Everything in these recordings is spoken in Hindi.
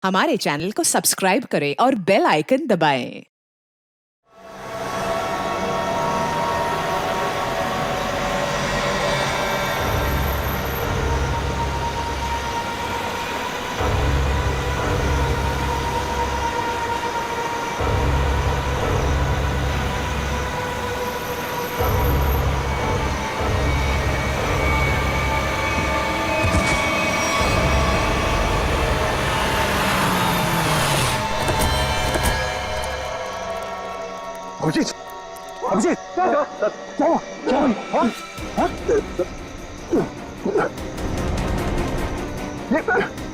हमारे चैनल को सब्सक्राइब करें और बेल आइकन दबाएं। अभिजीत, अभिजीत, क्या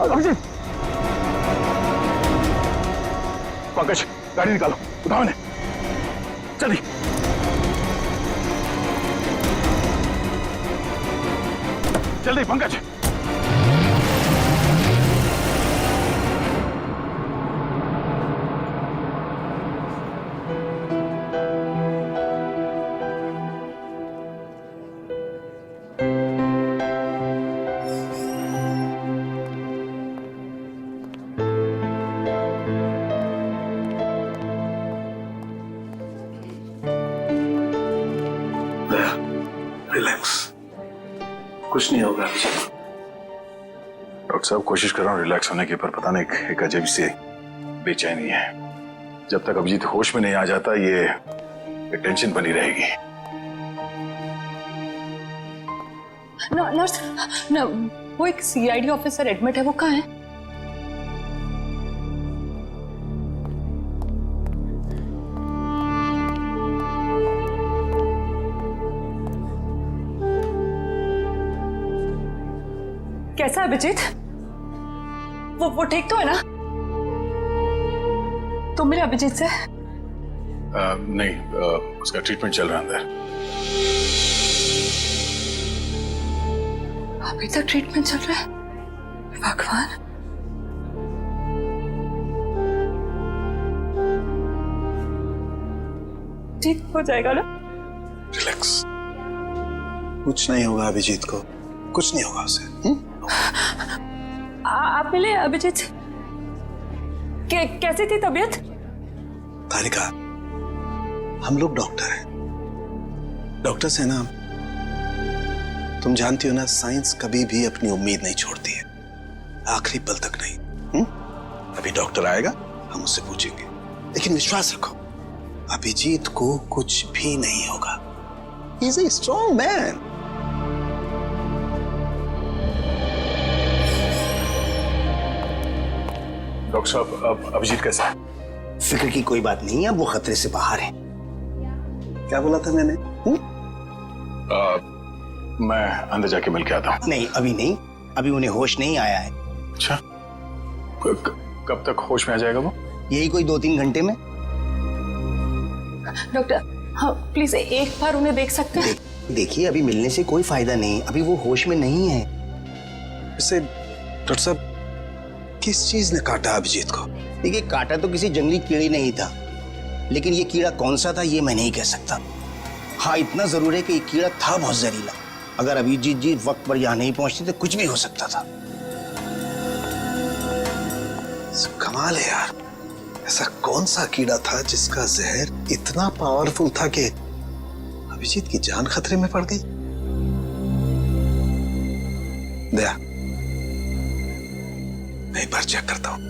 अभिजीत, पंकज, गाड़ी निकालो, उठाओ इन्हें, जल्दी। जल्दी पंकज। रिलैक्स, कुछ नहीं होगा। डॉक्टर साहब, कोशिश कर रहा हूँ रिलैक्स होने की, पर पता नहीं एक अजीब सी बेचैनी है। जब तक अभिजीत होश में नहीं आ जाता ये टेंशन बनी रहेगी। नर्स, न, वो एक सीआईडी ऑफिसर एडमिट है, वो कहाँ है? कैसा है अभिजीत? वो ठीक तो है ना? तुम मेरे अभिजीत से? नहीं, उसका ट्रीटमेंट चल रहा है अंदर। अभी तक ट्रीटमेंट चल रहा है? भगवान। ठीक हो जाएगा ना? रिलैक्स। कुछ नहीं होगा अभिजीत को, कुछ नहीं होगा उसे। आप मिले अभिजीत से? कैसी थी तबीयत? तारिका, हम लोग डॉक्टर हैं, डॉक्टर्स हैं ना। तुम जानती हो ना, साइंस कभी भी अपनी उम्मीद नहीं छोड़ती है, आखिरी पल तक नहीं। अभी डॉक्टर आएगा, हम उससे पूछेंगे, लेकिन विश्वास रखो, अभिजीत को कुछ भी नहीं होगा। He is a strong man. Doctor साहब, अब अभिजीत कैसा है? फिक्र की कोई बात नहीं है, वो खतरे से बाहर है। क्या बोला था मैंने? मैं अंदर जाके मिल के आता हूँ। नहीं, अभी नहीं, अभी उन्हें होश नहीं आया है। अच्छा, कब तक होश में आ जाएगा वो? यही कोई 2-3 घंटे में। डॉक्टर, हाँ प्लीज एक बार उन्हें देख सकते हैं? देखिए, अभी मिलने से कोई फायदा नहीं, अभी वो होश में नहीं है। वैसे डॉक्टर साहब, किस चीज ने काटा अभिजीत को? देखिए, काटा तो किसी जंगली कीड़े नहीं था, लेकिन ये कीड़ा कौन सा था ये मैं नहीं कह सकता। हाँ, इतना जरूर है कि ये कीड़ा था बहुत जहरीला। अगर अभिजीत जी वक्त पर यहाँ नहीं पहुंचते तो कुछ भी हो सकता था। कमाल है यार, ऐसा कौन सा कीड़ा था जिसका जहर इतना पावरफुल था कि अभिजीत की जान खतरे में पड़ गई? दया, मैं एक बार चेक करता हूं।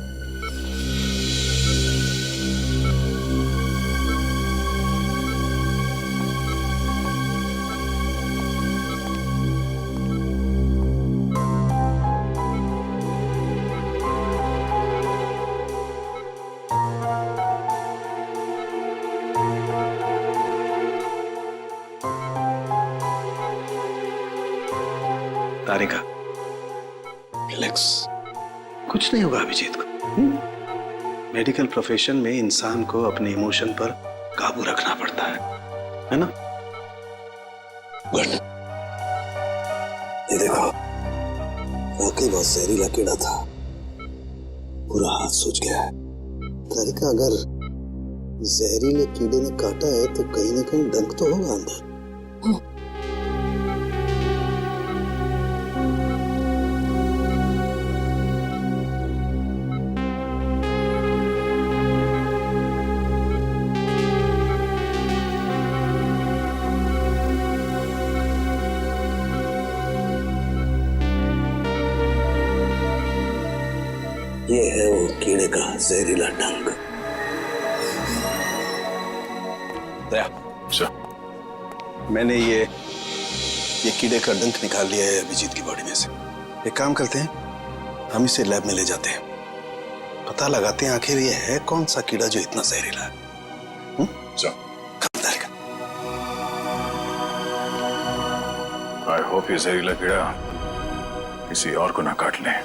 तारिका, रिलैक्स, कुछ नहीं होगा अभिजीत को। मेडिकल प्रोफेशन में इंसान को अपने इमोशन पर काबू रखना पड़ता है ना? गुड। ये देखो, वाकई बहुत जहरीला कीड़ा था, पूरा हाथ सूज गया है। तारिका, अगर जहरीले कीड़े ने काटा है तो कहीं ना कहीं डंक तो होगा अंदर। ये है वो कीड़े का जहरीला डंक। दया, सर मैंने ये कीड़े का डंक निकाल लिया है अभिजीत की बॉडी में से। एक काम करते हैं, हम इसे लैब में ले जाते हैं, पता लगाते हैं आखिर ये है कौन सा कीड़ा जो इतना जहरीला है। आई होप ये जहरीला कीड़ा किसी और को ना काट ले।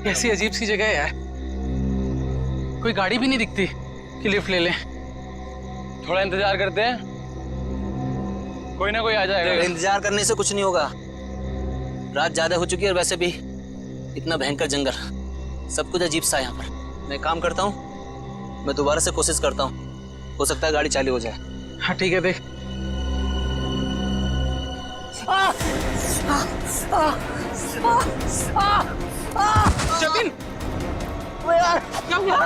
कैसी अजीब सी जगह है यार, कोई गाड़ी भी नहीं दिखती कि लिफ्ट ले लें। थोड़ा इंतजार करते हैं, कोई ना कोई आ जाएगा। इंतजार करने से कुछ नहीं होगा, रात ज्यादा हो चुकी है और वैसे भी इतना भयंकर जंगल, सब कुछ अजीब सा है यहाँ पर। मैं काम करता हूँ, मैं दोबारा से कोशिश करता हूँ, हो सकता है गाड़ी चालू हो जाए। हाँ ठीक है, देख। जतिन, क्या हुआ?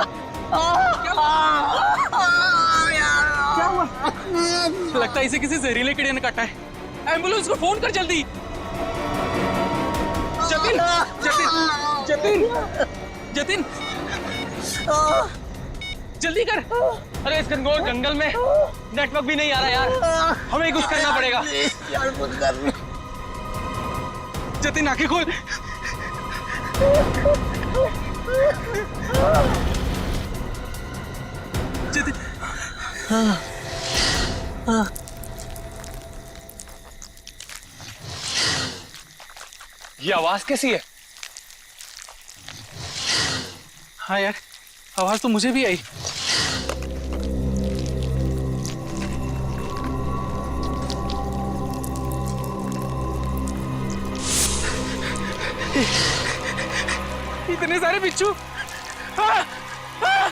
क्या हुआ? लगता है इसे किसी जहरीले कीड़े ने काटा है। एम्बुलेंस को फोन कर जल्दी। जतिन, जतिन, जतिन, जतिन, जल्दी कर। अरे इस घनघोर जंगल में नेटवर्क भी नहीं आ रहा यार, हमें कुछ करना पड़ेगा। यार कुछ कर। जतिन आंखें खोल। जतिन, ये आवाज कैसी है? हाँ यार, आवाज तो मुझे भी आई। इतने सारे बिच्छू। हाँ, हाँ।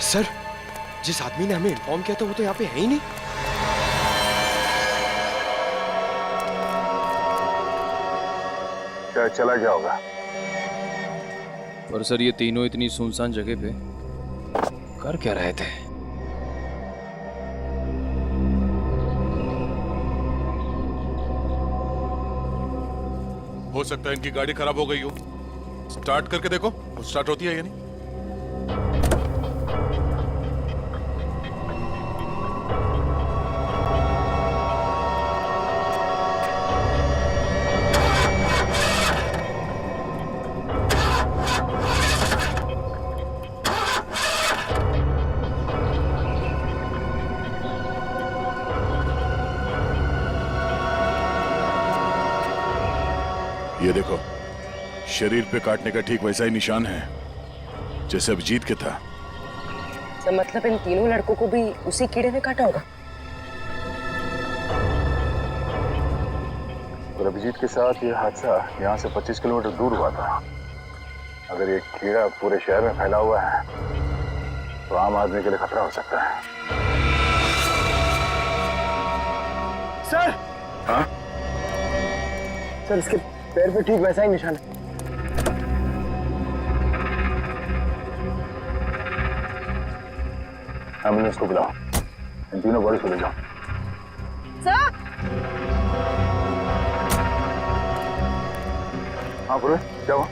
सर, जिस आदमी ने हमें इन्फॉर्म किया था वो तो यहाँ पे है ही नहीं। क्या चला गया होगा? पर सर ये तीनों इतनी सुनसान जगह पे कर क्या रहे थे? हो सकता है इनकी गाड़ी खराब हो गई हो। स्टार्ट करके देखो, स्टार्ट होती है या नहीं। ये देखो, शरीर पे काटने का ठीक वैसा ही निशान है जैसे अभिजीत के था। तो मतलब इन तीनों लड़कों को भी उसी कीड़े ने काटा होगा। और अभिजीत के साथ ये हादसा यहाँ से 25 किलोमीटर दूर हुआ था। अगर ये कीड़ा पूरे शहर में फैला हुआ है तो आम आदमी के लिए खतरा हो सकता है। सर, हाँ? सर इसके पैर पे ठीक वैसा ही निशान है। एम्बुलेंस को बुलाओ, इन तीनों बॉडीज को ले जाओ। सर, हाँ पूरे, क्या हुआ?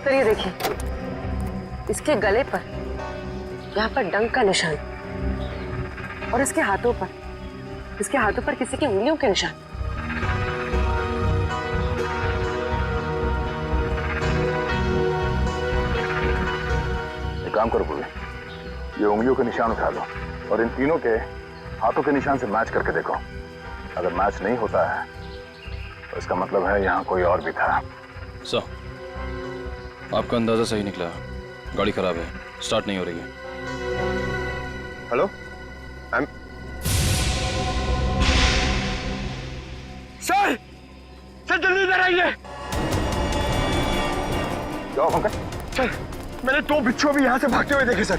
सर ये देखिए, इसके गले पर यहाँ पर डंक का निशान और इसके हाथों पर किसी की उंगलियों के निशान। काम करो पूरी, ये उंगलियों के निशान उठा लो और इन तीनों के हाथों के निशान से मैच करके देखो। अगर मैच नहीं होता है तो इसका मतलब है यहाँ कोई और भी था। सर, आपका अंदाजा सही निकला। गाड़ी खराब है, स्टार्ट नहीं हो रही है। हेलो, सर जल्दी इधर आइए। जाओ पंकज। सर, मैंने 2 बिच्छू भी यहाँ से भागते हुए देखे सर।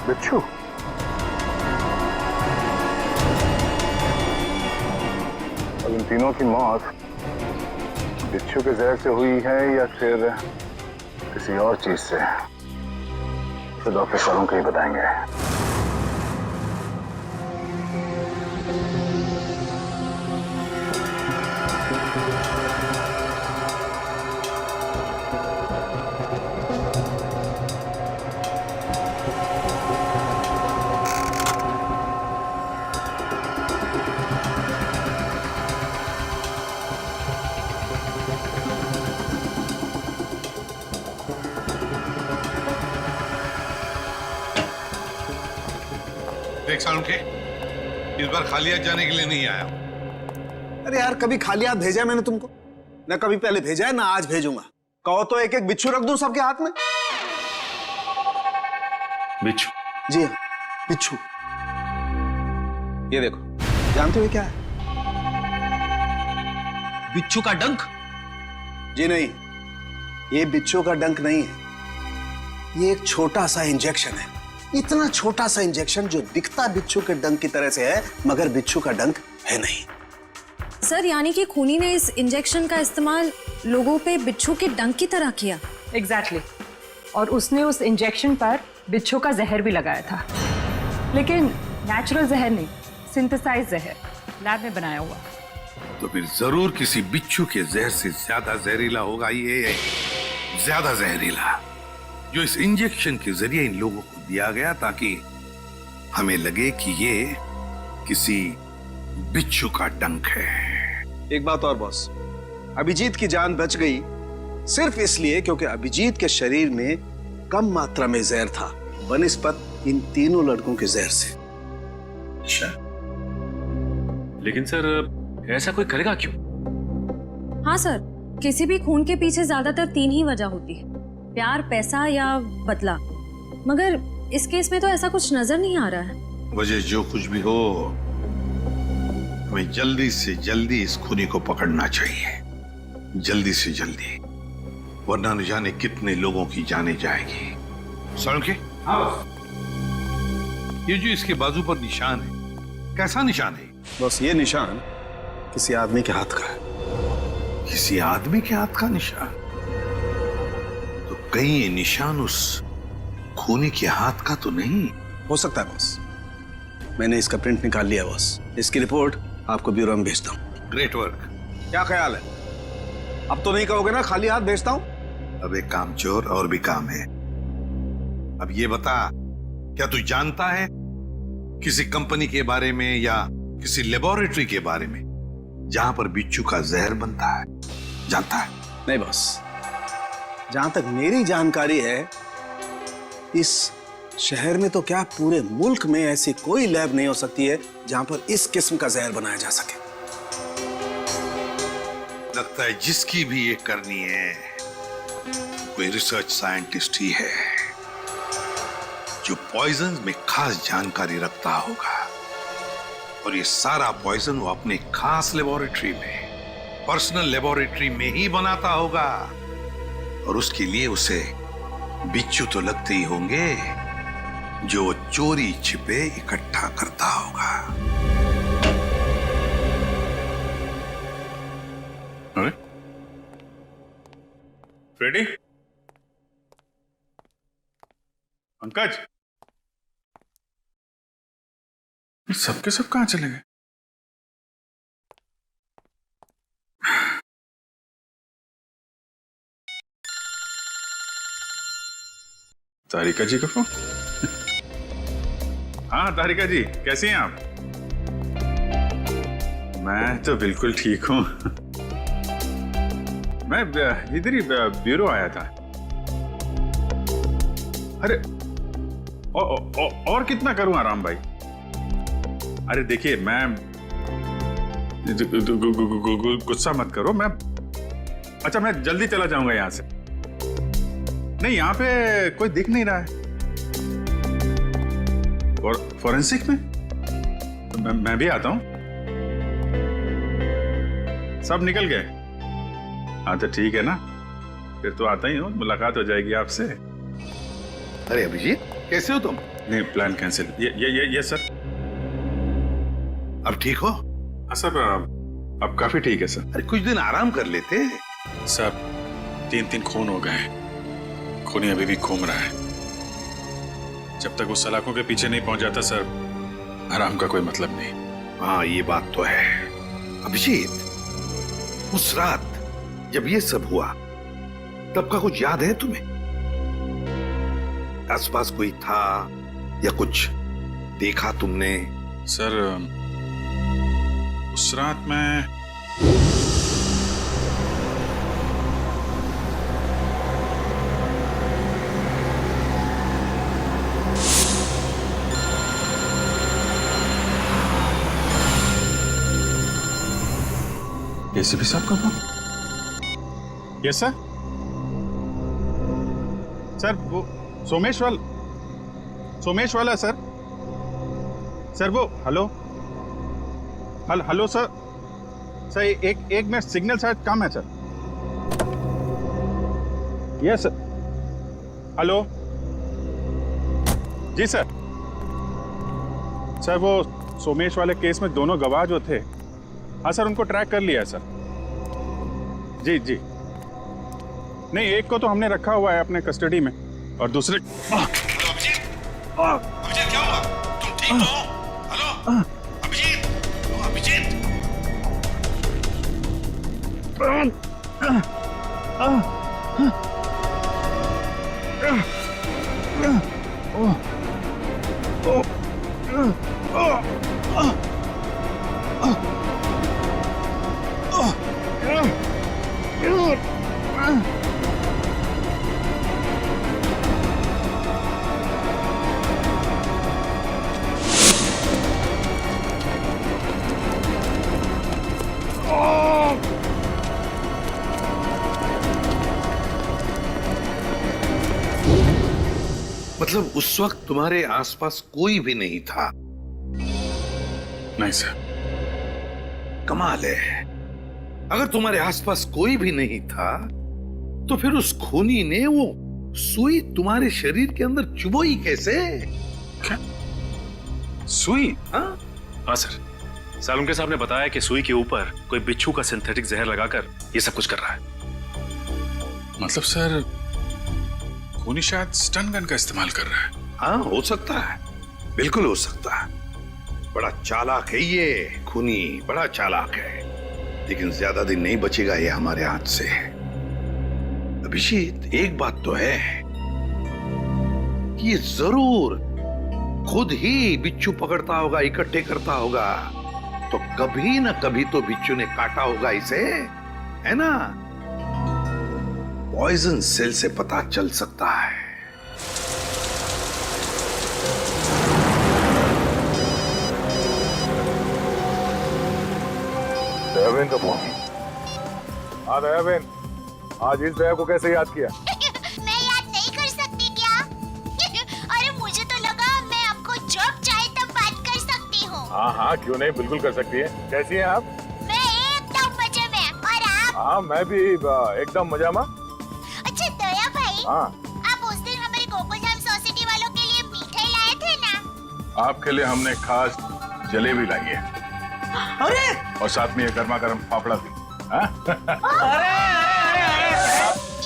बिच्छू? और इन तीनों की मौत बिच्छू के जहर से हुई है या फिर किसी और चीज से, तो डॉक्टर सालों को ही बताएंगे। देख सालुंखे, इस बार खाली हाथ जाने के लिए नहीं आया। अरे यार, कभी खाली हाथ भेजा है मैंने तुमको? ना कभी पहले भेजा है ना आज भेजूंगा। कहो तो एक एक बिच्छू रख दूं सबके हाथ में। बिच्छू? जी हाँ, बिच्छू। ये देखो, जानते हो क्या है? बिच्छू का डंक? जी नहीं, ये बिच्छू का डंक नहीं है। ये एक छोटा सा इंजेक्शन है। इतना छोटा सा इंजेक्शन जो दिखता बिच्छू के डंक की तरह से है, मगर बिच्छू का डंक है नहीं। सर, यानी कि खूनी ने इस इंजेक्शन का इस्तेमाल लोगों पे बिच्छू के डंक की तरह किया। एग्जैक्टली। और उसने उस इंजेक्शन पर बिच्छू का जहर भी लगाया था, लेकिन नेचुरल जहर नहीं, सिंथेसाइज जहर, लैब में बनाया हुआ। तो फिर जरूर किसी बिच्छू के जहर से ज्यादा जहरीला होगा ये, ज्यादा जहरीला, जो इस इंजेक्शन के जरिए इन लोगों को दिया गया ताकि हमें लगे कि ये किसी बिच्छू का डंक है। एक बात और बॉस, अभिजीत की जान बच गई सिर्फ इसलिए क्योंकि अभिजीत के शरीर में कम मात्रा में जहर था बनिस्बत इन तीनों लड़कों के जहर से। अच्छा, लेकिन सर ऐसा कोई करेगा क्यों? हाँ सर, किसी भी खून के पीछे ज्यादातर 3 ही वजह होती है, प्यार, पैसा या बदला। मगर इस केस में तो ऐसा कुछ नजर नहीं आ रहा है। वजह जो कुछ भी हो, हमें जल्दी से जल्दी इस खूनी को पकड़ना चाहिए, जल्दी से जल्दी, वरना न जाने कितने लोगों की जाने जाएगी। सालुंखे, ये जो इसके बाजू पर निशान है, कैसा निशान है? बस ये निशान किसी आदमी के हाथ का है। किसी आदमी के हाथ का निशान? तो कहीं ये निशान उस खूनी के हाथ का तो नहीं हो सकता है बॉस। मैंने इसका प्रिंट निकाल लिया बॉस। इसकी रिपोर्ट आपको ब्यूरो में भेजता हूँ। Great work. क्या ख्याल है? अब तो नहीं कहोगे ना खाली हाथ भेजता हूँ? अब एक काम चोर और भी काम है। अब ये बता, क्या तू जानता है किसी कंपनी के बारे में या किसी लेबोरेटरी के बारे में जहां पर बिच्छू का जहर बनता है? जानता है? नहीं बॉस, जहां तक मेरी जानकारी है, इस शहर में तो क्या पूरे मुल्क में ऐसी कोई लैब नहीं हो सकती है जहां पर इस किस्म का जहर बनाया जा सके। लगता है जिसकी भी ये करनी है कोई रिसर्च साइंटिस्ट ही है जो पॉइजन में खास जानकारी रखता होगा, और ये सारा पॉइजन वो अपने खास लेबोरेटरी में, पर्सनल लेबोरेटरी में ही बनाता होगा, और उसके लिए उसे बिच्छू तो लगते ही होंगे जो वो चोरी छिपे इकट्ठा करता होगा। रेडी? पंकज, सबके सब कहां चले गए? तारिका जी का फोन। हाँ तारिका जी, कैसी हैं आप? मैं तो बिल्कुल ठीक हूं। मैं इधर ही ब्यूरो आया था। अरे और कितना करूं आराम भाई? अरे देखिए, मैं गुस्सा मत करो। अच्छा मैं जल्दी चला जाऊंगा यहां से। नहीं, यहां पे कोई दिख नहीं रहा है। और फॉरेंसिक में मैं भी आता हूं। सब निकल गए? हाँ तो ठीक है ना, फिर तो आता ही हूँ, मुलाकात हो जाएगी आपसे। अरे अभिजीत, कैसे हो तुम? नहीं, प्लान कैंसिल। ये सर। अब ठीक हो? हाँ सर, अब काफी ठीक है सर। अरे कुछ दिन आराम कर लेते। सर 3 खून हो गए। खूनी अभी भी घूम रहा है। जब तक वो सलाखों के पीछे नहीं पहुंच जाता सर, आराम का कोई मतलब नहीं। हाँ ये बात तो है। अभिजीत, उस रात जब ये सब हुआ तब का कुछ याद है तुम्हें? आसपास कोई था या कुछ देखा तुमने? सर उस रात मैं एसीपी साहब का फोन? Yes sir. सर वो सोमेश वाला सर। सर वो हेलो सर। सर एक मिनट, सिग्नल शायद कम है सर। Yes sir. हेलो जी सर। सर वो सोमेश वाले केस में दोनों गवाह जो थे, हाँ सर, उनको ट्रैक कर लिया है सर। जी जी। नहीं, एक को तो हमने रखा हुआ है अपने कस्टडी में, और दूसरे अभिजीत क्या हुआ? तुम ठीक हो? हेलो अभिजीत, अभिजीत। मतलब उस वक्त तुम्हारे आसपास कोई भी नहीं था? नहीं सर। कमाल है, अगर तुम्हारे आसपास कोई भी नहीं था तो फिर उस खूनी ने वो सुई तुम्हारे शरीर के अंदर चुभोई कैसे? क्या सुई? हाँ सर, सालुंके साहब ने बताया कि सुई के ऊपर कोई बिच्छू का सिंथेटिक जहर लगाकर ये सब कुछ कर रहा है। मतलब सर खूनी शायद स्टन गन का इस्तेमाल कर रहा है। हाँ हो सकता है, बिल्कुल हो सकता है। बड़ा चालाक है ये खूनी, बड़ा चालाक है, लेकिन ज्यादा दिन नहीं बचेगा ये हमारे हाथ से। अभिजीत, एक बात तो है कि ये जरूर खुद ही बिच्छू पकड़ता होगा, इकट्ठे करता होगा, तो कभी ना कभी तो बिच्छू ने काटा होगा इसे, है ना? पॉइजन सेल से पता चल सकता है। दयाबेन का फोन। हाँ दयाबेन, आज इस दया को कैसे याद किया? मैं याद नहीं कर सकती क्या? अरे मुझे तो लगा मैं आपको जब चाहे तब बात कर सकती हूँ। हाँ क्यों नहीं, बिल्कुल कर सकती है। कैसी हैं आप? मैं एकदम मजे में, और आप? हाँ मैं भी एकदम मजा में। अच्छा दया भाई, हाँ आप उस दिन हमारे गोकुलधाम सोसाइटी वालों के लिए मिठाई लाए थे ना? आपके लिए हमने खास जलेबी लाई है। अरे और साथ में ये गर्मा गर्म पापड़ा भी।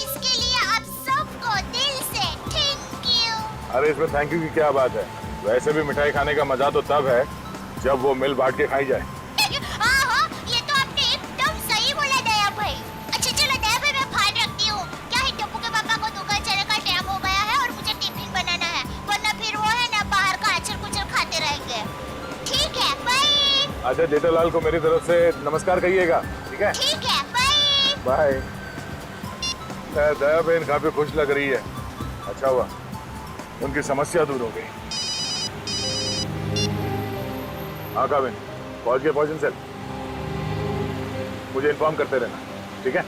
इसके लिए आप सबको दिल से थैंक यू। अरे इसमें थैंक यू की क्या बात है? वैसे भी मिठाई खाने का मजा तो तब है जब वो मिल बांट के खाई जाए। हाँ, ये तो आपने एकदम सही बोला दया भाई। अच्छा चलो दया भाई, मैं बाहर रखती हूँ। क्या है, टप्पू के पापा को दुकान चलने का टाइम हो गया है और मुझे टिफिन बनाना है, वरना फिर वो है ना बाहर का अचर कुचर खाते रहेंगे। ठीक है, बाय। अच्छा जेठालाल को मेरी तरफ से नमस्कार कहिएगा, ठीक है? ठीक है, बाय बाय। दया बहन काफी खुश लग रही है, अच्छा हुआ। उनकी समस्या दूर हो गई। हाँ काविन, पहुंच गए पॉइजन सेल। मुझे इन्फॉर्म करते रहना, ठीक है?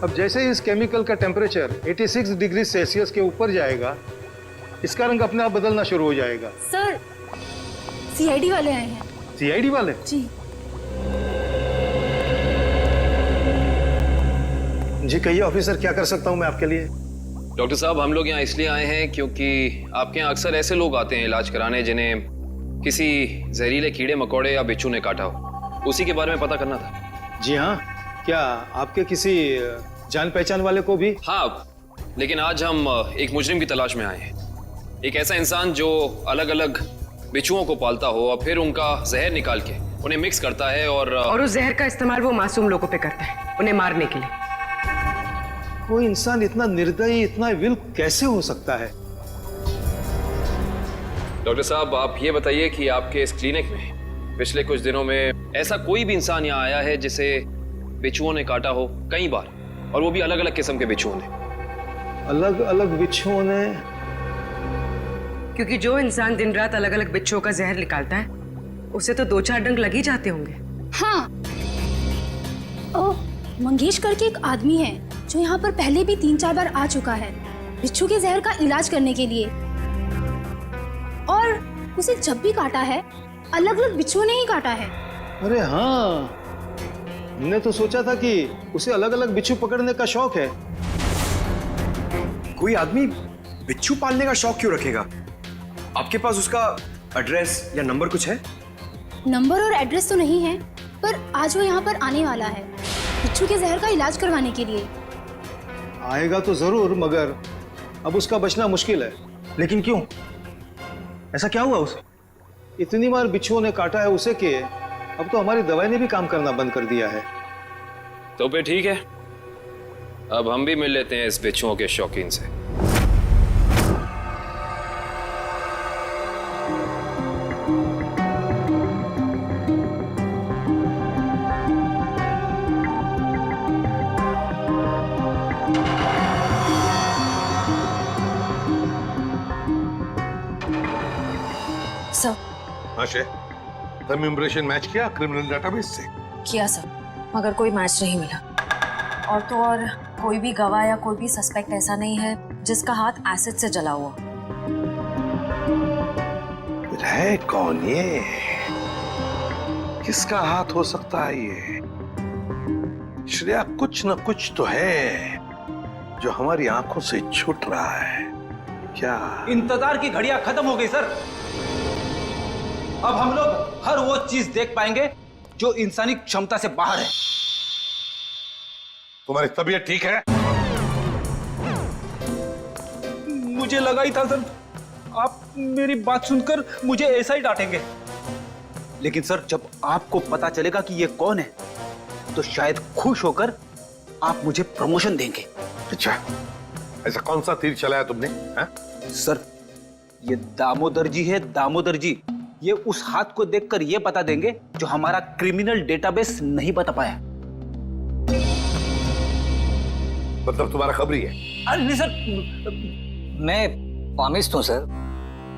अब जैसे ही इस केमिकल का टेम्परेचर 86 डिग्री सेल्सियस के ऊपर जाएगा, इसका रंग अपने आप बदलना शुरू हो जाएगा। सर, सीआईडी वाले आए हैं। सीआईडी वाले? जी। जी कहिए ऑफिसर, क्या कर सकता हूं मैं आपके लिए? डॉक्टर साहब, हम लोग यहाँ इसलिए आए हैं क्योंकि आपके यहाँ अक्सर ऐसे लोग आते हैं इलाज कराने जिन्हें किसी जहरीले कीड़े मकोड़े या बिच्छू ने काटा हो। उसी के बारे में पता करना था। जी हाँ, क्या आपके किसी जान पहचान वाले को भी? हाँ, लेकिन आज हम एक मुजरिम की तलाश में आए हैं। एक ऐसा इंसान जो अलग अलग बिच्छुओं को पालता हो और फिर उनका जहर निकाल के उन्हें मिक्स करता है और उस जहर का इस्तेमाल वो मासूम लोगों पे करता है, उन्हें मारने के लिए। कोई इंसान इतना निर्दयी, इतना विल कैसे हो सकता है? डॉक्टर साहब, आप ये बताइए कि आपके इस क्लिनिक में पिछले कुछ दिनों में ऐसा कोई भी इंसान यहाँ आया है जिसे बिच्छुओं ने काटा हो कई बार, और वो भी अलग अलग किस्म के बिच्छुओं ने? अलग अलग बिच्छुओं ने? क्योंकि जो इंसान दिन रात अलग अलग बिच्छुओं का जहर निकालता है, उसे तो 2-4 डंक लग ही जाते होंगे। हाँ, मंगेश करके एक आदमी है जो यहाँ पर पहले भी 3-4 बार आ चुका है बिच्छू के जहर का इलाज करने के लिए, और उसे जब भी काटा है अलग अलग बिच्छुओं ने ही काटा है। अरे हाँ, हमने तो सोचा था कि उसे अलग अलग बिच्छू पकड़ने का शौक है। कोई आदमी बिच्छू पालने का शौक क्यों रखेगा? आपके पास उसका एड्रेस या नंबर कुछ है? नंबर और एड्रेस तो नहीं है, पर आज वो यहाँ पर आने वाला है बिच्छू के जहर का इलाज करवाने के लिए। आएगा तो जरूर, मगर अब उसका बचना मुश्किल है। लेकिन क्यों? ऐसा क्या हुआ उसे? इतनी बार बिच्छुओं ने काटा है उसे कि अब तो हमारी दवाई ने भी काम करना बंद कर दिया है। तो फिर ठीक है, अब हम भी मिल लेते हैं इस बिच्छुओं के शौकीन से। तुम इम्प्रेशन मैच किया क्रिमिनल डेटाबेस से? किया सर, मगर कोई मैच नहीं मिला। और तो और कोई भी गवाह या कोई भी सस्पेक्ट ऐसा नहीं है जिसका हाथ एसिड से जला हुआ। है कौन ये? किसका हाथ हो सकता है ये? श्रेया, कुछ न कुछ तो है जो हमारी आंखों से छूट रहा है। क्या? इंतजार की घड़ियां खत्म हो गई सर। अब हम लोग हर वो चीज देख पाएंगे जो इंसानी क्षमता से बाहर है। तुम्हारी तबीयत ठीक है? मुझे लगा ही था सर, आप मेरी बात सुनकर मुझे ऐसा ही डांटेंगे, लेकिन सर जब आपको पता चलेगा कि ये कौन है तो शायद खुश होकर आप मुझे प्रमोशन देंगे। अच्छा, ऐसा कौन सा तीर चलाया तुमने? हा? सर ये दामोदर जी है, दामोदर जी। ये उस हाथ को देखकर ये बता देंगे जो हमारा क्रिमिनल डेटाबेस नहीं बता पाया। मतलब तुम्हारा खबरी है? अरे नहीं सर, मैं पामिस्ट हूँ सर।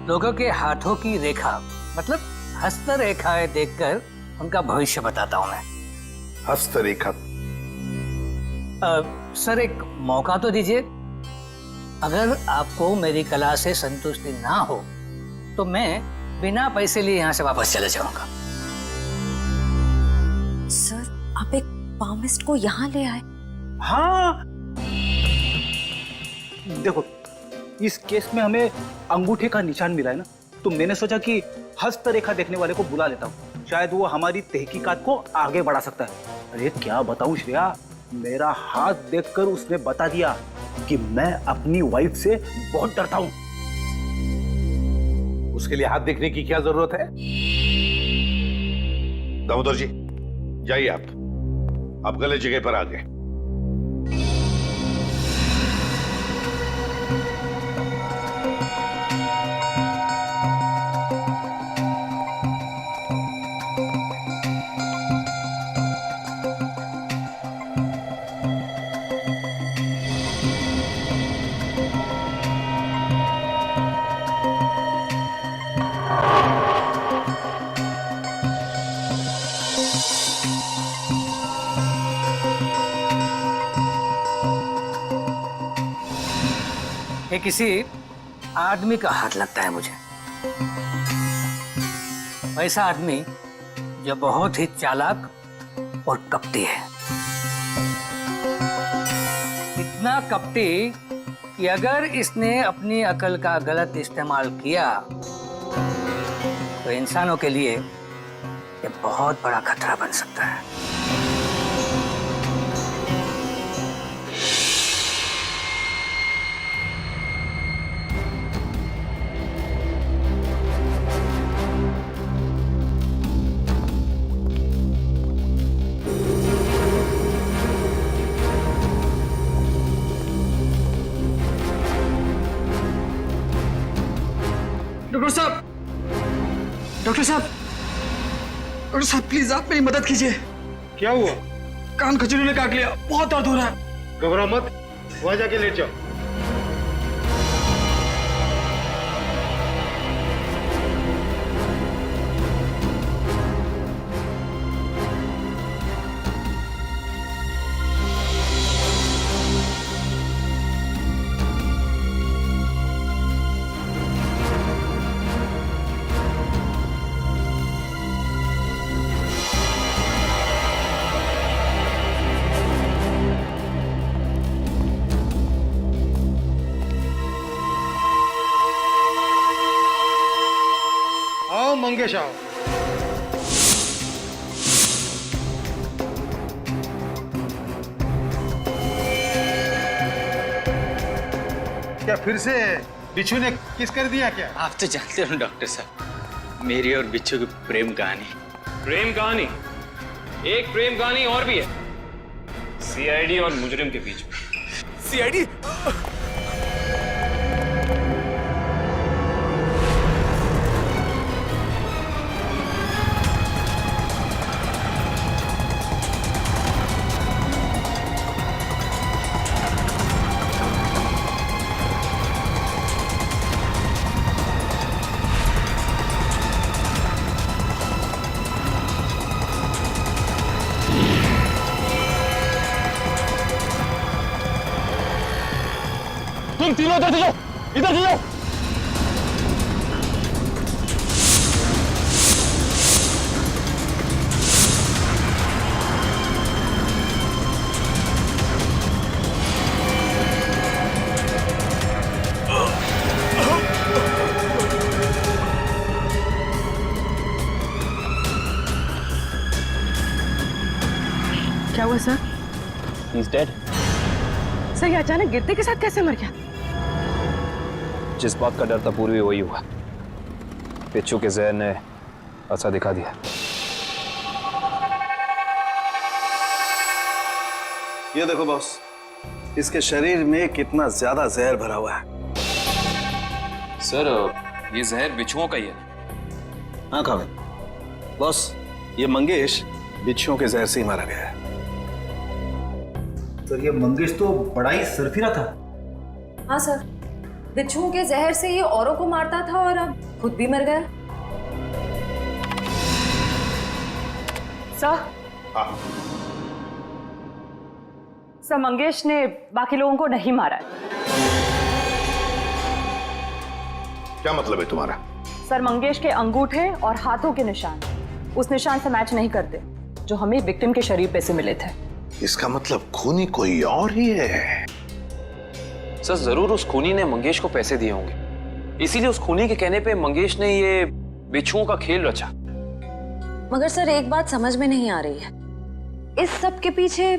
लोगों के हाथों की रेखा मतलब हस्तरेखाएं देखकर उनका भविष्य बताता हूँ मैं। हस्तरेखा? सर एक मौका तो दीजिए। अगर आपको मेरी कला से संतुष्टि ना हो तो मैं बिना पैसे लिए यहाँ से वापस चले जाऊंगा। सर, आप एक पामिस्ट को यहाँ ले आए? हाँ, देखो इस केस में हमें अंगूठे का निशान मिला है ना, तो मैंने सोचा कि हस्तरेखा देखने वाले को बुला लेता हूँ, शायद वो हमारी तहकीकात को आगे बढ़ा सकता है। अरे क्या बताऊं श्रेया, मेरा हाथ देखकर उसने बता दिया कि मैं अपनी वाइफ से बहुत डरता हूँ। उसके लिए हाथ देखने की क्या जरूरत है? दामोदर जी जाइए, आप गलत जगह पर आ गए। ये किसी आदमी का हाथ लगता है मुझे। वैसा आदमी जो बहुत ही चालाक और कपटी है। इतना कपटी कि अगर इसने अपनी अकल का गलत इस्तेमाल किया तो इंसानों के लिए ये बहुत बड़ा खतरा बन सकता है। डॉक्टर साहब, डॉक्टर साहब, डॉक्टर साहब प्लीज आप मेरी मदद कीजिए। क्या हुआ? कान खजूरी ने काट लिया, बहुत दर्द हो रहा है। घबराओ मत, वहां जाके लेट जाओ। आओ मंगेश आओ। क्या फिर से बिच्छू ने किस कर दिया क्या? आप तो जानते हो डॉक्टर साहब, मेरी और बिच्छू की प्रेम कहानी। प्रेम कहानी? एक प्रेम कहानी और भी है, सीआईडी और मुजरिम के बीच में। सीआईडी? तुम तीनों इधर से जाओ, इधर से जाओ। क्या हुआ सर? He's dead. सर ये अचानक गिरते के साथ कैसे मर गया? जिस बात का डर था पूर्वी वही हुआ। बिच्छू के जहर ने असर दिखा दिया। ये देखो बॉस, इसके शरीर में कितना ज्यादा जहर भरा हुआ है। सर ये जहर बिच्छुओं का ही है। हाँ काबिल बॉस, ये मंगेश बिच्छुओं के जहर से ही मारा गया है। सर ये मंगेश तो बड़ा ही सरफिरा था। हाँ सर, बिच्छुओं के जहर से ये औरों को मारता था और अब खुद भी मर गया। सर, सर मंगेश ने बाकी लोगों को नहीं मारा है। क्या मतलब है तुम्हारा? सर मंगेश के अंगूठे और हाथों के निशान उस निशान से मैच नहीं करते जो हमें विक्टिम के शरीर पे से मिले थे। इसका मतलब खूनी कोई और ही है। सर जरूर उस खूनी ने मंगेश को पैसे दिए होंगे, इसीलिए उस खूनी के कहने पे मंगेश ने ये बिच्छुओं का खेल रचा। मगर सर एक बात समझ में नहीं आ रही है, इस सब के पीछे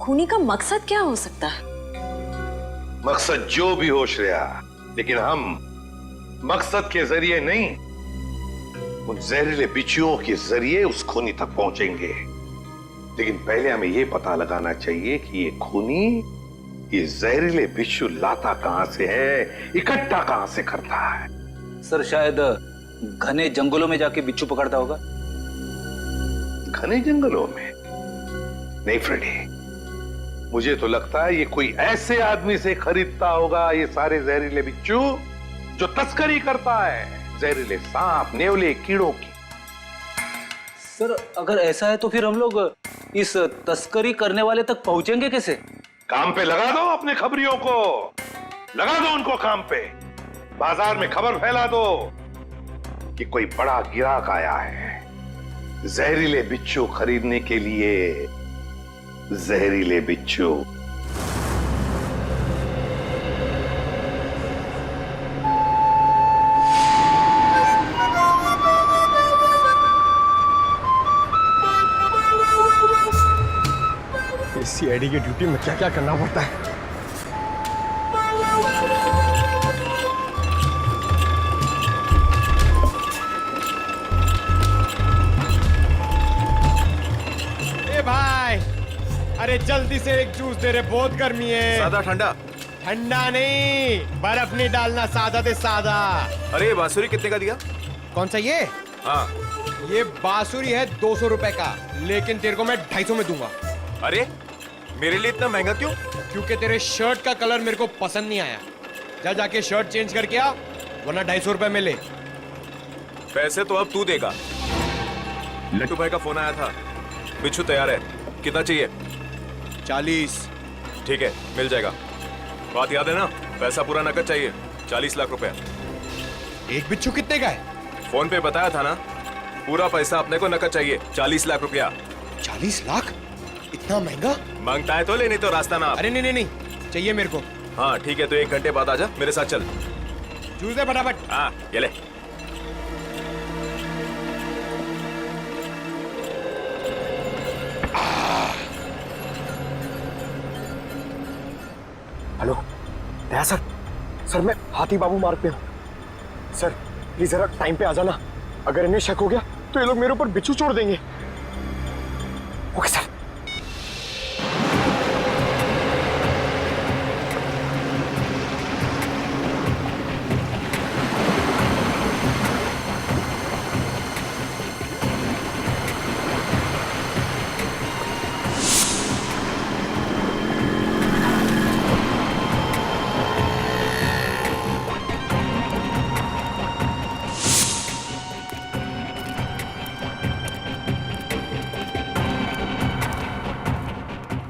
खूनी का मकसद क्या हो सकता है? मकसद जो भी हो श्रेया, लेकिन हम मकसद के जरिए नहीं, उन जहरीले बिच्छुओं के जरिए उस खूनी तक पहुंचेंगे। लेकिन पहले हमें यह पता लगाना चाहिए कि ये खूनी ये जहरीले बिच्छू लाता कहां से है, इकट्ठा कहां से करता है। सर शायद घने जंगलों में जाके बिच्छू पकड़ता होगा। घने जंगलों में? नहीं फ्रेडी, मुझे तो लगता है ये कोई ऐसे आदमी से खरीदता होगा ये सारे जहरीले बिच्छू जो तस्करी करता है, जहरीले सांप, नेवले, कीड़ों की। सर अगर ऐसा है तो फिर हम लोग इस तस्करी करने वाले तक पहुंचेंगे कैसे? काम पे लगा दो अपने खबरियों को, लगा दो उनको काम पे, बाजार में खबर फैला दो कि कोई बड़ा गिराक आया है जहरीले बिच्छू खरीदने के लिए। जहरीले बिच्छू। सीआईडी की ड्यूटी में क्या क्या करना पड़ता है। ए भाई, अरे जल्दी से एक जूस दे रहे, बहुत गर्मी है। सादा ठंडा? ठंडा नहीं, बर्फ नहीं डालना, सादा दे सादा। अरे बांसुरी कितने का दिया? कौन सा ये? हाँ, ये बांसुरी है 200 रुपए का, लेकिन तेरे को मैं 250 में दूंगा। अरे मेरे लिए इतना महंगा क्यों? क्योंकि तेरे शर्ट का कलर मेरे को पसंद नहीं आया। जा जाके शर्ट चेंज करके आ, वरना 250 रुपए में ले। पैसे तो अब तू देगा। लट्टू भाई का फोन आया था, बिच्छू तैयार है, कितना चाहिए? 40। ठीक है, मिल जाएगा। बात याद है ना, पैसा पूरा नकद चाहिए, 40 लाख रुपए। एक बिच्छू कितने का है? फोन पे बताया था ना, पूरा पैसा अपने को नकद चाहिए, 40 लाख रुपया। 40 लाख? इतना महंगा? मांगता है तो ले, नहीं तो रास्ता ना। अरे नहीं, चाहिए मेरे को। हाँ ठीक है, तो 1 घंटे बाद आजा, मेरे साथ चल। जूस दे फटाफट। हाँ ये ले। हेलो दया सर, सर मैं हाथी बाबू मार्ग पे हूँ। सर प्लीज जरा टाइम पे आ जाना, अगर इन्हें शक हो गया तो ये लोग मेरे ऊपर बिच्छू छोड़ देंगे। Okay sir.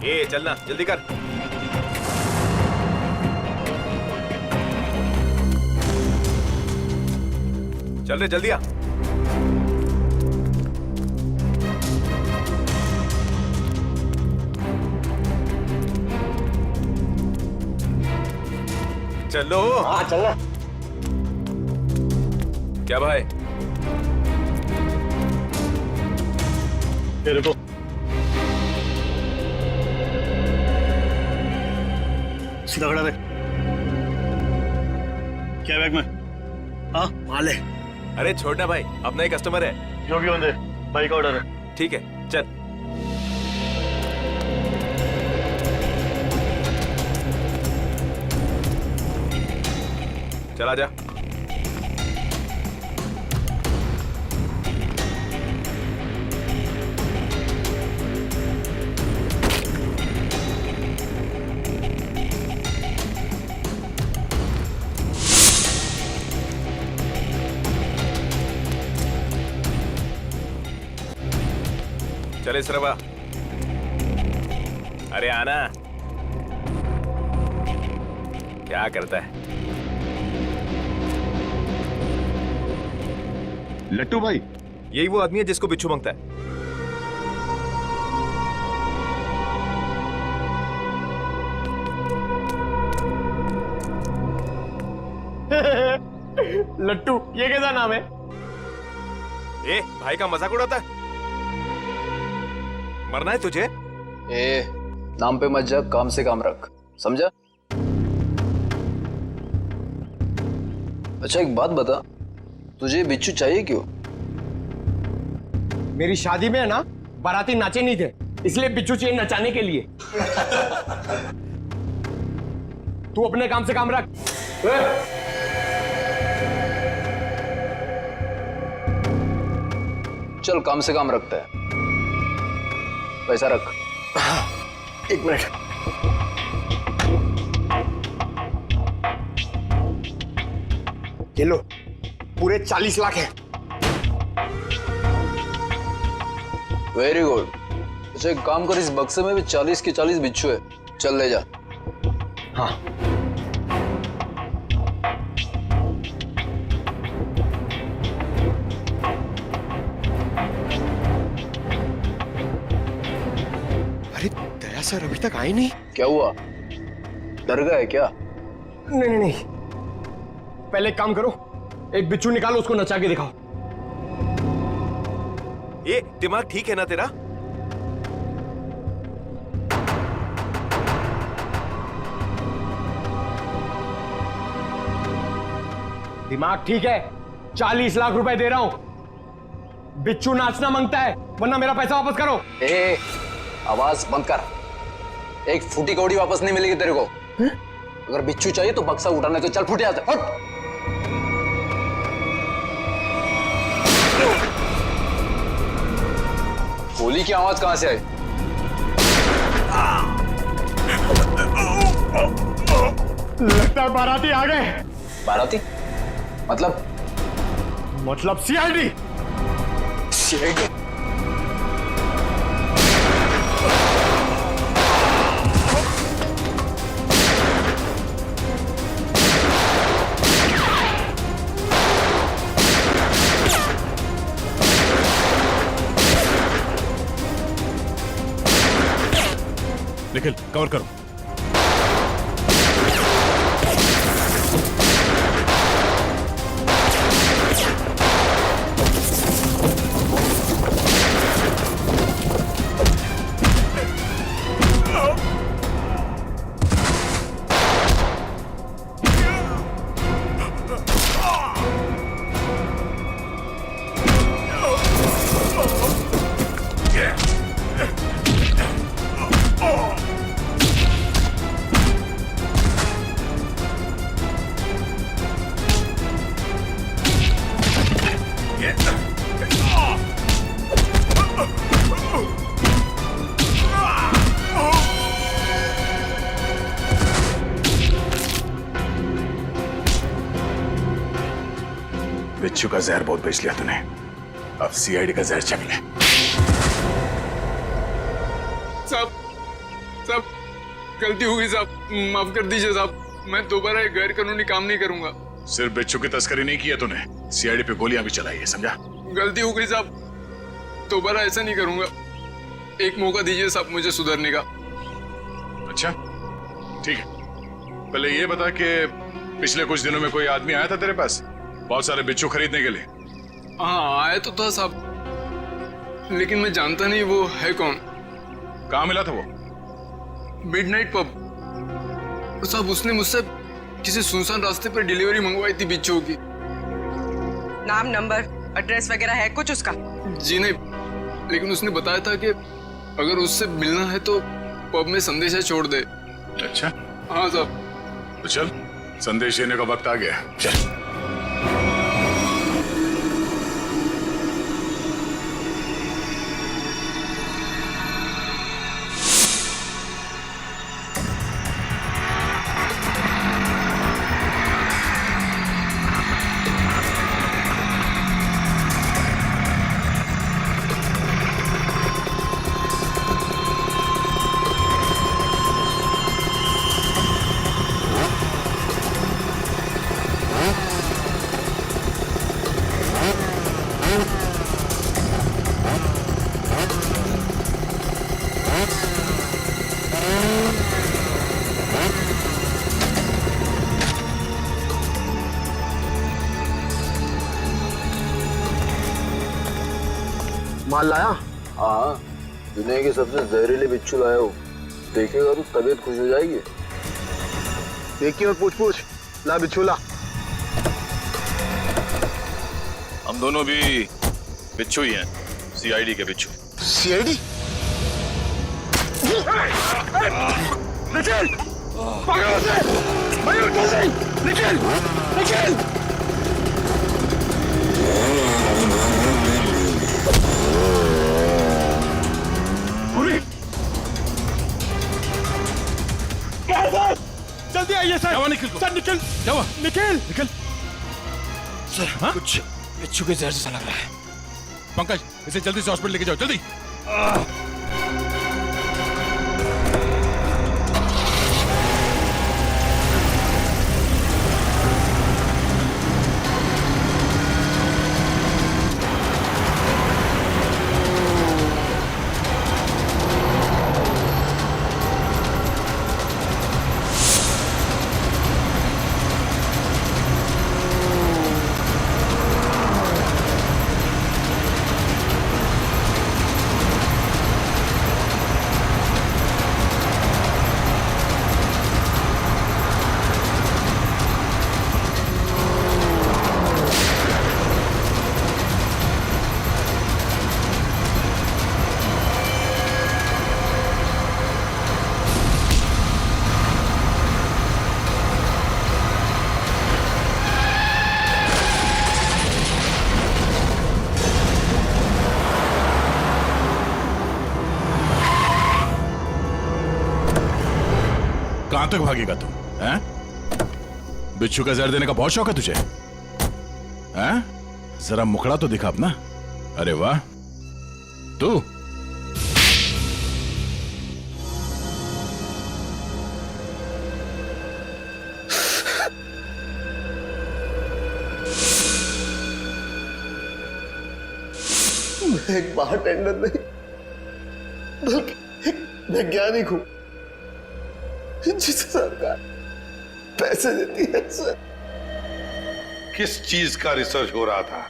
ए चलना, जल्दी कर। चल रे, जल्दी आ। चलो। हाँ चलना। क्या भाई? तेरे को सीधा खड़ा रहे। क्या बैग में? हाँ माल है। अरे छोड़ना भाई, अपना ही कस्टमर है। जो भी होंगे, भाई का ऑर्डर है। ठीक है चल। चला जा। चले सरवा। अरे आना। क्या करता है लट्टू भाई? यही वो आदमी है जिसको बिच्छू मांगता है। लट्टू, ये कैसा नाम है? ए भाई का मजाक उड़ाता है? मरना है तुझे? ए नाम पे मत जा, काम से काम रख, समझा? अच्छा एक बात बता, तुझे बिच्छू चाहिए क्यों? मेरी शादी में है ना, बाराती नाचे नहीं थे, इसलिए बिच्छू चाहिए नचाने के लिए। तू अपने काम से काम रख। चल काम से काम रखता है, पैसा रख। 1 मिनट। ये लो, पूरे 40 लाख है। Very good. अच्छा एक काम कर, इस बक्से में भी 40 के 40 बिच्छू है, चल ले जा। हाँ अरे दया सर अभी तक आए नहीं। क्या हुआ, डर गए क्या? नहीं नहीं नहीं, पहले एक काम करो, एक बिच्छू निकालो, उसको नचा के दिखाओ। ये दिमाग ठीक है ना तेरा? दिमाग ठीक है, 40 लाख रुपए दे रहा हूं। बिच्छू नाचना मांगता है, वरना मेरा पैसा वापस करो। ए, आवाज बंद कर। एक फूटी कौड़ी वापस नहीं मिलेगी तेरे को। अगर बिच्छू चाहिए तो बक्सा उठाने तो चल फूटे आते। हट। गोली की आवाज कहां से आई? लगता है बाराती आ गए। बाराती? मतलब सीआईडी। सीआईडी? निखिल कवर करो। बिच्छू का जहर बहुत बेच लिया तूने, अब सीआईडी का जहर चख ले। साहब गलती हो गई साहब, माफ कर दीजिए साहब, मैं दोबारा एक गैर कानूनी काम नहीं करूंगा। सिर्फ बिच्छू की तस्करी नहीं की है तूने, सीआईडी पे गोलियां भी चलाई है, समझा? गलती हो गई साहब, दोबारा ऐसा नहीं करूंगा। एक मौका दीजिए साहब मुझे सुधरने का। अच्छा ठीक है, पहले ये बता कि पिछले कुछ दिनों में कोई आदमी आया था तेरे पास बहुत सारे बिच्छू खरीदने के लिए? हाँ आया तो था साहब, लेकिन मैं जानता नहीं वो है कौन। कहाँ मिला था वो? Midnight pub. साहब उसने मुझसे किसी सुनसान रास्ते पर डिलीवरी मंगवाई थी बिच्छू की। नाम, नंबर, एड्रेस वगैरह है कुछ उसका? जी नहीं, लेकिन उसने बताया था कि अगर उससे मिलना है तो पब में संदेशा छोड़ दे। अच्छा हाँ साहब। तो चल, संदेश देने का वक्त आ गया, चल। माल लाया? हाँ, दुनिया के सबसे जहरीले बिच्छू लाया हूँ, देखेगा तो तबीयत खुश हो जाएगी। देखिए और पूछ ला बिच्छू ला। हम दोनों भी बिच्छू ही हैं, सीआईडी के बिच्छू। सीआईडी? निखिल! पकड़ो उसे! मयूर जल्दी! निखिल! निखिल! जल्दी आइए सर। क्या निखिल को? सर निखिल! क्या हुआ? निखिल! सर हाँ? कुछ बिच्छू के जहर जैसा लग रहा है। पंकज इसे जल्दी से हॉस्पिटल लेके जाओ, जल्दी। कहां तक भागेगा तू? हैं? बिच्छू का जहर देने का बहुत शौक है तुझे? हैं? जरा मुखड़ा तो दिखा अपना। अरे वाह, तू मैं एक बारटेंडर नहीं बल्कि एक वैज्ञानिक हूं जिसे सरकार पैसे देती है सर। किस चीज का रिसर्च हो रहा था?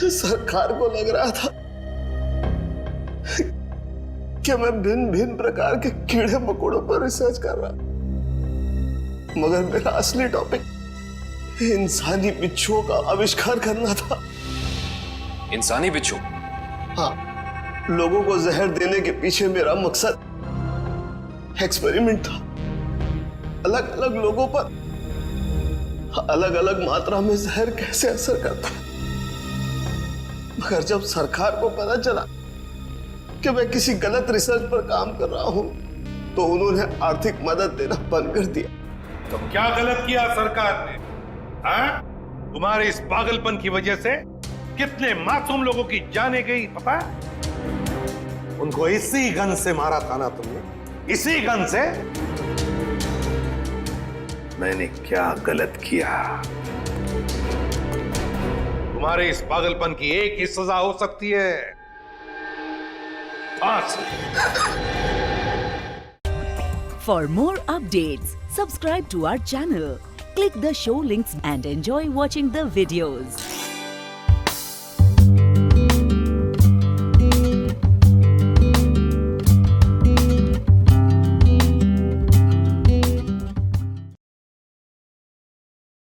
सरकार को लग रहा था कि मैं भिन्न भिन्न प्रकार के कीड़े मकोड़ों पर रिसर्च कर रहा, मगर मेरा असली टॉपिक इंसानी बिच्छुओं का आविष्कार करना था। इंसानी बिच्छू? हाँ, लोगों को जहर देने के पीछे मेरा मकसद एक्सपेरिमेंट था। अलग अलग लोगों पर अलग अलग मात्रा में जहर कैसे असर करता है। मगर जब सरकार को पता चला कि मैं किसी गलत रिसर्च पर काम कर रहा हूं, तो उन्होंने आर्थिक मदद देना बंद कर दिया। तो क्या गलत किया सरकार ने? हाँ? तुम्हारे इस पागलपन की वजह से कितने मासूम लोगों की जाने गई पता है? उनको इसी गन से मारा था ना तुमने? इसी गन से? मैंने क्या गलत किया? तुम्हारे इस पागलपन की एक ही सजा हो सकती है, फांसी। For more updates, subscribe to our channel, click the show links and enjoy watching the videos.